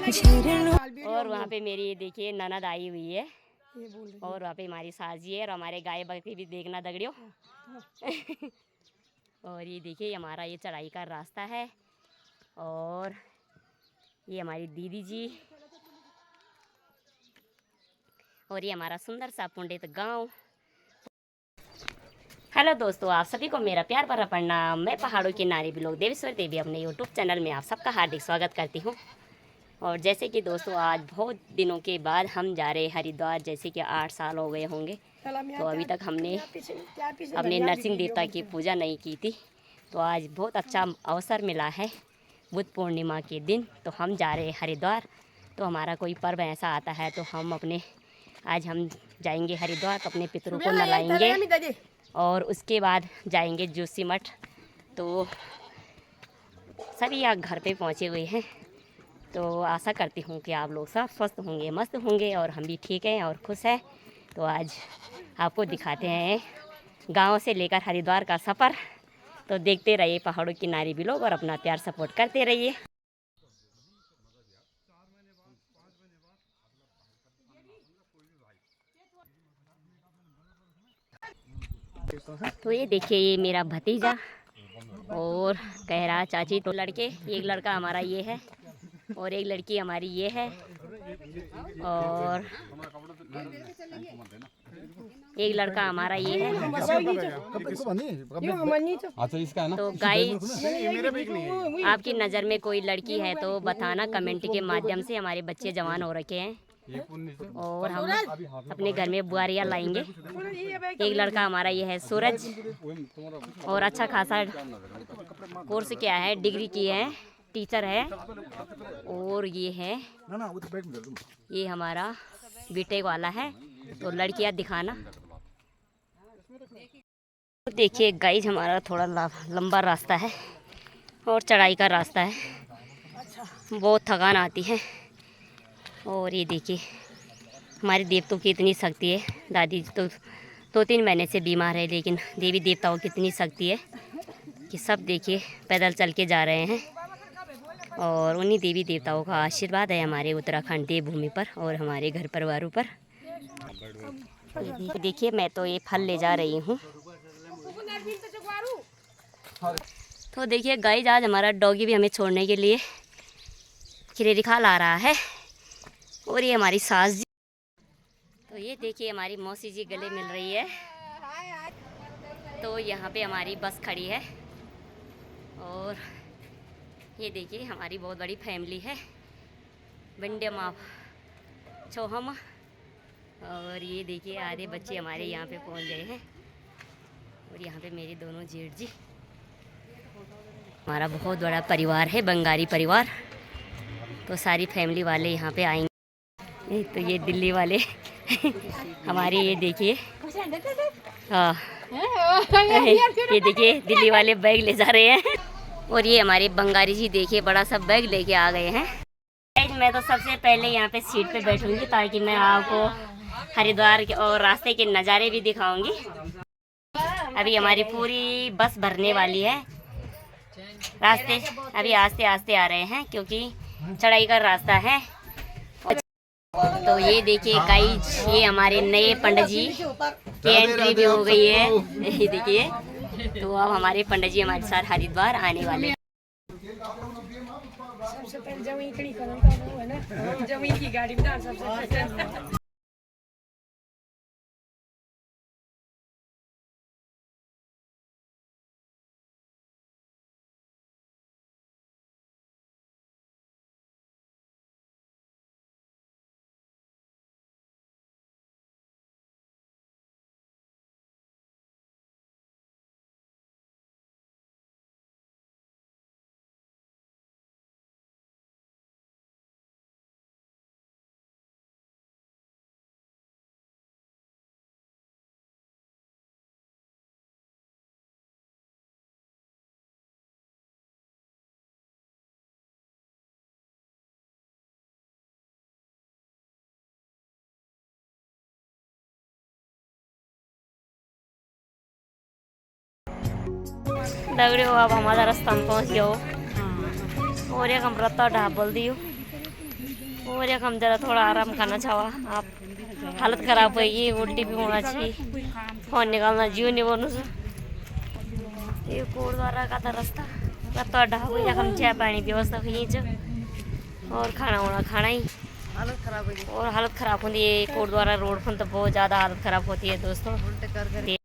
और वहाँ पे मेरी ये देखिए ननद आई हुई है और वहाँ पे हमारी साजी है और हमारे गाय बकरी भी देखना दगड़ियों। और ये देखिए हमारा ये चढ़ाई का रास्ता है और ये हमारी दीदी जी और ये हमारा सुंदर सा पुंडित गांव। हेलो दोस्तों, आप सभी को मेरा प्यार भरा प्रणाम। मैं पहाड़ों की नारी ब्लॉग देवेश्वर देवी अपने यूट्यूब चैनल में आप सबका हार्दिक स्वागत करती हूँ। और जैसे कि दोस्तों आज बहुत दिनों के बाद हम जा रहे हैं हरिद्वार। जैसे कि 8 साल हो गए होंगे तो अभी तक हमने अपने नरसिंह देवता की पूजा नहीं की थी। तो आज बहुत अच्छा अवसर मिला है बुद्ध पूर्णिमा के दिन, तो हम जा रहे हैं हरिद्वार। तो हमारा कोई पर्व ऐसा आता है तो आज हम जाएंगे हरिद्वार, अपने पितरों को नहलाएंगे और उसके बाद जाएंगे जोशीमठ। तो सभी यहाँ घर पे पहुँचे हुए हैं, तो आशा करती हूँ कि आप लोग सब स्वस्थ होंगे, मस्त होंगे और हम भी ठीक हैं और खुश हैं। तो आज आपको दिखाते हैं गांव से लेकर हरिद्वार का सफ़र। तो देखते रहिए पहाड़ों की नारी ब्लॉग और अपना प्यार सपोर्ट करते रहिए। तो ये देखिए ये मेरा भतीजा और कह रहा चाची। तो लड़के, एक लड़का हमारा ये है और एक लड़की हमारी ये है और एक लड़का हमारा ये है। तो गाइस, आपकी नज़र में कोई लड़की है तो बताना कमेंट के माध्यम से। हमारे बच्चे जवान हो रखे हैं और हम अपने घर में बुआरियाँ लाएंगे। एक लड़का हमारा ये है सूरज और अच्छा खासा कोर्स किया है, डिग्री की है, टीचर है। और ये है, ये हमारा बीटेक वाला है। तो लड़कियां दिखाना। तो देखिए गाइस, हमारा थोड़ा लंबा रास्ता है और चढ़ाई का रास्ता है, बहुत थकान आती है। और ये देखिए हमारे देवताओं की इतनी शक्ति है। दादी तो 2-3 महीने से बीमार है, लेकिन देवी देवताओं की इतनी शक्ति है कि सब देखिए पैदल चल के जा रहे हैं। और उन्हीं देवी देवताओं का आशीर्वाद है हमारे उत्तराखंड देवभूमि पर और हमारे घर परिवारों पर। देखिए मैं तो ये फल ले जा रही हूँ। तो देखिए गाइस, आज हमारा डॉगी भी हमें छोड़ने के लिए खिरेरिखा ला रहा है और ये हमारी सास जी। तो ये देखिए हमारी मौसी जी गले मिल रही है। तो यहाँ पे हमारी बस खड़ी है और ये देखिए हमारी बहुत बड़ी फैमिली है। बंडे माँ छोहम और ये देखिए आधे बच्चे हमारे यहाँ पे पहुँच गए हैं और यहाँ पे मेरे दोनों जेठ जी। हमारा बहुत बड़ा परिवार है, बंगाली परिवार। तो सारी फैमिली वाले यहाँ पे आएंगे। तो ये दिल्ली वाले हमारे, ये देखिए हाँ, ये देखिए दिल्ली वाले बैग ले जा रहे हैं। और ये हमारे बंगाली जी देखिए बड़ा सा बैग लेके आ गए हैं। मैं तो सबसे पहले यहाँ पे सीट पे बैठूंगी ताकि मैं आपको हरिद्वार के और रास्ते के नज़ारे भी दिखाऊंगी। अभी हमारी पूरी बस भरने वाली है। रास्ते अभी आस्ते आस्ते आ रहे हैं क्योंकि चढ़ाई का रास्ता है। तो ये देखिए गाइस, ये हमारे नए पंडित जी की एंट्री भी हो गई है। ये देखिए, तो अब हमारे पंडित जी हमारे साथ हरिद्वार आने वाले हैं। सबसे पहले जमीन खड़ी करना है ना, जमीन की गाड़ी में सबसे पहले। लग रहे हो अब हमारा रास्ता में पहुँच गया हो और एक हम रत्ता ढाब बोल दियो। और एक हम जरा थोड़ा आराम करना चाहा। आप हालत खराब होगी, उल्टी भी होना चाहिए, फोन निकालना जीव नहीं बोलू से ये गुरुद्वारा का था रास्ता तो अड्डा हो गया। हम चाय पानी व्यवस्था हुई और खाना वाना खाना ही हालत खराब हो गई और हालत खराब होती है। गुरुद्वारा रोड पर तो बहुत ज़्यादा हालत खराब होती है दोस्तों। उल्टे कर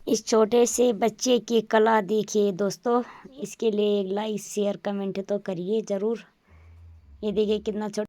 इस छोटे से बच्चे की कला देखिए दोस्तों। इसके लिए एक लाइक शेयर कमेंट तो करिए ज़रूर। ये देखिए कितना छोटा।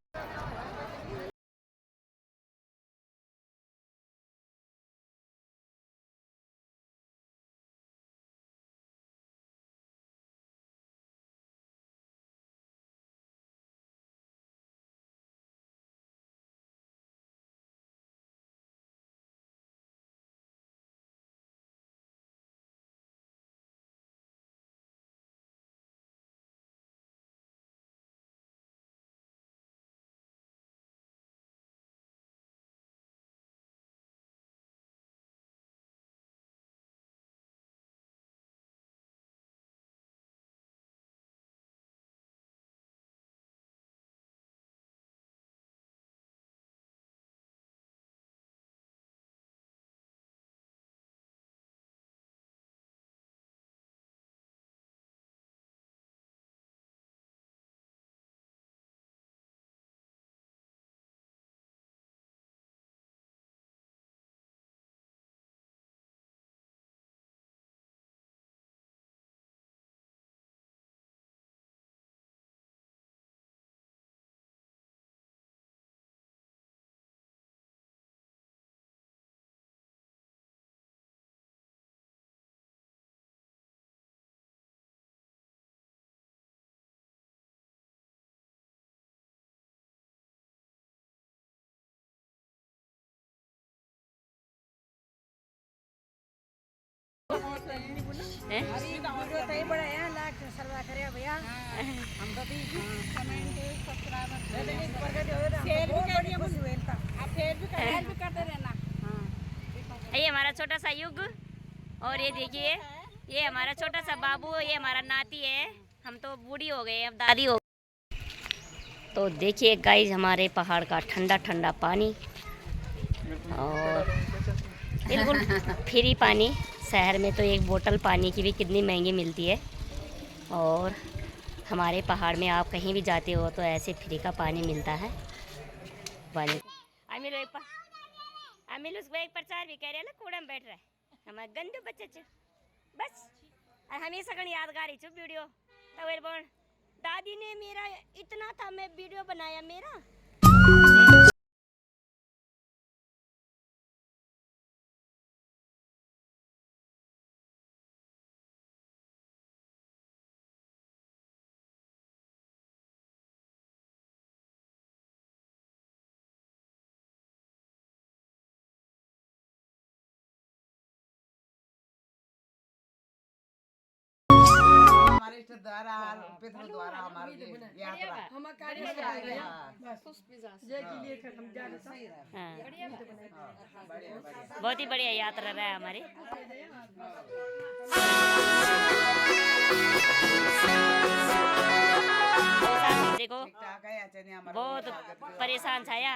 ये हमारा छोटा सा युग और ये देखिए ये हमारा छोटा सा बाबू, ये हमारा नाती है। हम तो बूढ़ी हो गए, अब दादी हो। तो देखिए गाइस हमारे पहाड़ का ठंडा ठंडा पानी और बिल्कुल फ्री पानी। शहर में तो एक बोतल पानी की भी कितनी महंगी मिलती है और हमारे पहाड़ में आप कहीं भी जाते हो तो ऐसे फ्री का पानी मिलता है। पानी अमिल उसको एक प्रचार भी कह रहे ना, कूड़ा में बैठ रहा है हमारे गंदे बच्चे च बस हमेशा कहीं यादगार ही छो वीडियो तो दादी ने मेरा इतना था, मैं वीडियो बनाया मेरा। हमारे रिश्तेदार पितरों द्वारा हमारे यात्रा बहुत ही बढ़िया यात्रा रहा है हमारी। देखो बहुत परेशान छाया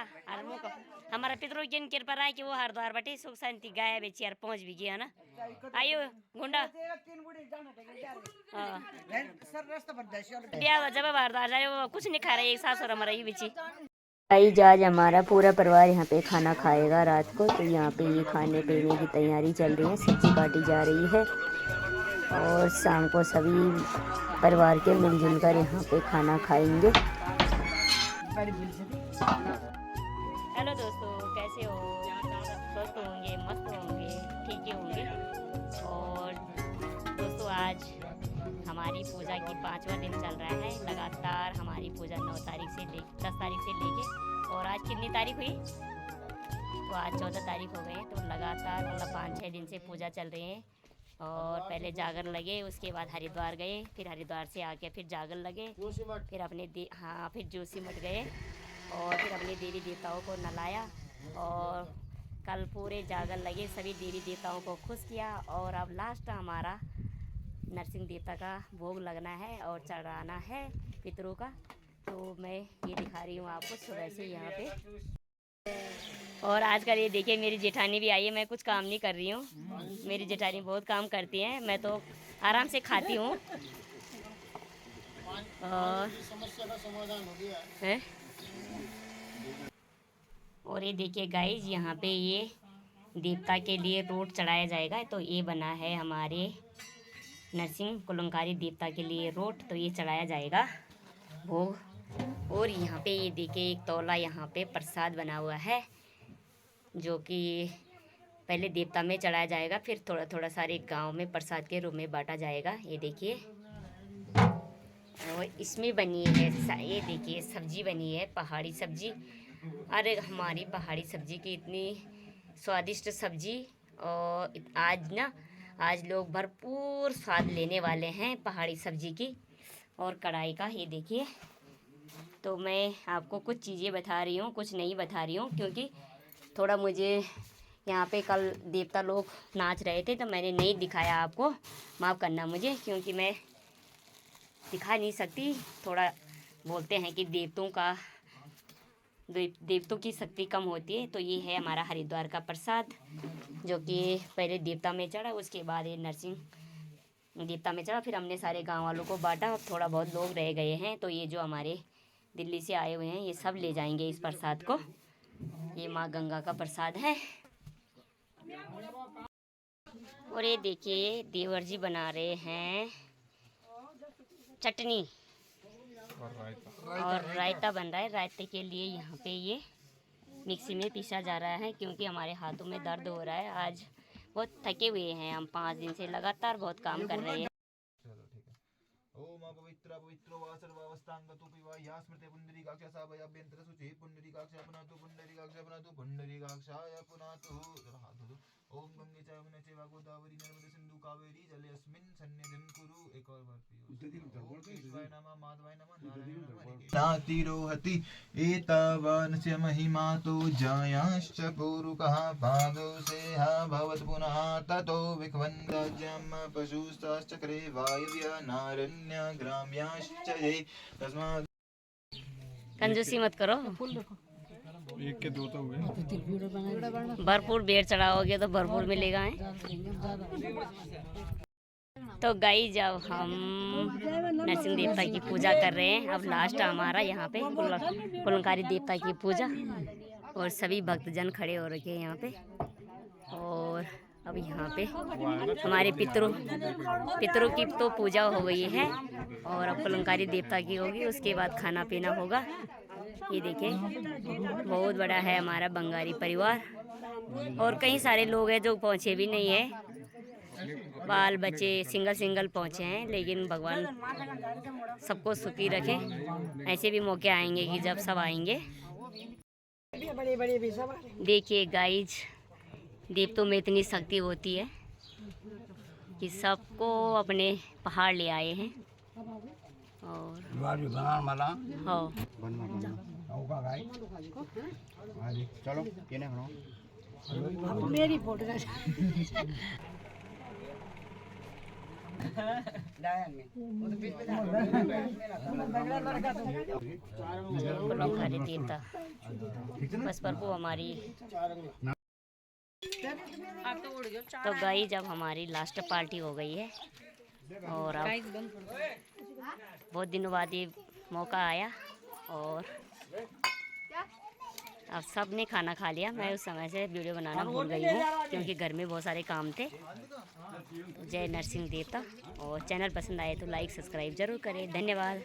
हमारा पितरों की कृपा रहा कि वो हरिद्वार बटे सुख शांति गाया बेची यार पहुंच भी गया ना। आइयो गुंडा जब हरिद्वार जाए वो कुछ नहीं खा रहा है, एक सास और हमारा ये बेची। आज हमारा पूरा परिवार यहाँ पे खाना खाएगा रात को। तो यहाँ पे ये खाने पीने की तैयारी चल रही है, सब्जी काटी जा रही है और शाम को सभी परिवार के मिलजुल कर यहाँ पे खाना खाएंगे। हेलो दोस्तों, कैसे हो? स्वस्थ होंगे, मस्त होंगे, ठीक ही होंगे। और दोस्तों आज हमारी पूजा की 5वां दिन चल रहा है। लगातार हमारी पूजा 9 तारीख से 10 तारीख से लेके, और आज कितनी तारीख हुई? तो आज 14 तारीख हो गई है। तो लगातार मतलब 5-6 दिन से पूजा चल रही है। और पहले जागर लगे, उसके बाद हरिद्वार गए, फिर हरिद्वार से आके फिर जागर लगे, फिर अपने फिर जोशीमठ गए और फिर अपने देवी देवताओं को नहलाया। और कल पूरे जागर लगे, सभी देवी देवताओं को खुश किया। और अब लास्ट हमारा नरसिंह देवता का भोग लगना है और चढ़ाना है पितरों का। तो मैं ये दिखा रही हूँ आपको सुबह से यहाँ पे। और आजकल ये देखिए मेरी जेठानी भी आई है। मैं कुछ काम नहीं कर रही हूँ, मेरी जेठानी बहुत काम करती हैं, मैं तो आराम से खाती हूँ। और समस्या का समाधान हो गया है। और ये देखिए गाइस, यहाँ पे ये देवता के लिए रोट चढ़ाया जाएगा। तो ये बना है हमारे नरसिंह कुलंकारी देवता के लिए रोट, तो ये चढ़ाया जाएगा भोग। और यहाँ पे ये देखिए एक तौला यहाँ पे प्रसाद बना हुआ है, जो कि पहले देवता में चढ़ाया जाएगा, फिर थोड़ा थोड़ा सारे गांव में प्रसाद के रूप में बांटा जाएगा। ये देखिए, और इसमें बनी है ये देखिए सब्जी बनी है, पहाड़ी सब्जी। अरे हमारी पहाड़ी सब्जी की इतनी स्वादिष्ट सब्जी। और आज लोग भरपूर स्वाद लेने वाले हैं पहाड़ी सब्जी की और कढ़ाई का। ये देखिए, तो मैं आपको कुछ चीज़ें बता रही हूँ, कुछ नहीं बता रही हूँ, क्योंकि थोड़ा मुझे यहाँ पे कल देवता लोग नाच रहे थे तो मैंने नहीं दिखाया आपको, माफ़ करना मुझे, क्योंकि मैं दिखा नहीं सकती। थोड़ा बोलते हैं कि देवतों की शक्ति कम होती है। तो ये है हमारा हरिद्वार का प्रसाद, जो कि पहले देवता में चढ़ा, उसके बाद ये नरसिंह देवता में चढ़ा, फिर हमने सारे गांव वालों को बांटा। अब थोड़ा बहुत लोग रह गए हैं, तो ये जो हमारे दिल्ली से आए हुए हैं ये सब ले जाएंगे इस प्रसाद को। ये माँ गंगा का प्रसाद है। और ये देखिए देवर जी बना रहे हैं चटनी और रायता बन रहा है। रायते के लिए यहाँ पे ये मिक्सी में पीसा जा रहा है, क्योंकि हमारे हाथों में दर्द हो रहा है। आज बहुत थके हुए हैं हम, 5 दिन से लगातार बहुत काम कर रहे हैं। ओम पवित्र पवित्रो वा सर्वावस्थांगतो पिवा या स्मृते पुंडरीकाक्षा साभयाभ्यंतर सुचि पुंडरीकाक्षा पुनातु पुंडरीकाक्षा पुनातु पुंडरीकाक्षाय पुनातु। ओम गंगे च यमुने चैव गोदावरी नर्मदे सिंधु कावेरी जलेऽस्मिन् सन्निधिं कुरु। एक और बार केशवाय नमः माधवाय नमः नारायणाय नमः। नातिरोहति एतावानस्य महिमा तो जायांश्च पूरुकः पादौ सेहा भवत् पुनः ततो विख्वन्दाज्यं पशुस्ताश्चक्रे वायव्य नारण्य ग्राम्याश्च ये तस्मात्। कंजूसी मत करो, एक के 2 तो हुए। भरपूर बेर चढ़ाओगे तो भरपूर मिलेगा है। तो गाइस, जब हम नरसिंह देवता की पूजा कर रहे हैं, अब लास्ट हमारा यहाँ पे कुलंकारी देवता की पूजा, और सभी भक्तजन खड़े हो रखे हैं यहाँ पे। और अब यहाँ पे हमारे पितरों की तो पूजा हो गई है, और अब कुलंकारी देवता की होगी, उसके बाद खाना पीना होगा। ये देखिए बहुत बड़ा है हमारा बंगाली परिवार, और कई सारे लोग हैं जो पहुँचे भी नहीं है, बाल बच्चे सिंगल पहुँचे हैं। लेकिन भगवान सबको सुखी रखे। ऐसे भी मौके आएंगे कि जब सब आएंगे। देखिए गाइज, देवतों में इतनी शक्ति होती है कि सबको अपने पहाड़ ले आए हैं। और हाँ, चलो मेरी फोटो कुलंकारी देवता बस प्रभु हमारी। तो गाइस, जब हमारी लास्ट पार्टी हो गई है, और अब बहुत दिनों बाद ये मौका आया, और अब सब ने खाना खा लिया। मैं उस समय से वीडियो बनाना भूल गई हूँ, क्योंकि घर में बहुत सारे काम थे। जय नरसिंह देवता। और चैनल पसंद आए तो लाइक सब्सक्राइब ज़रूर करें। धन्यवाद।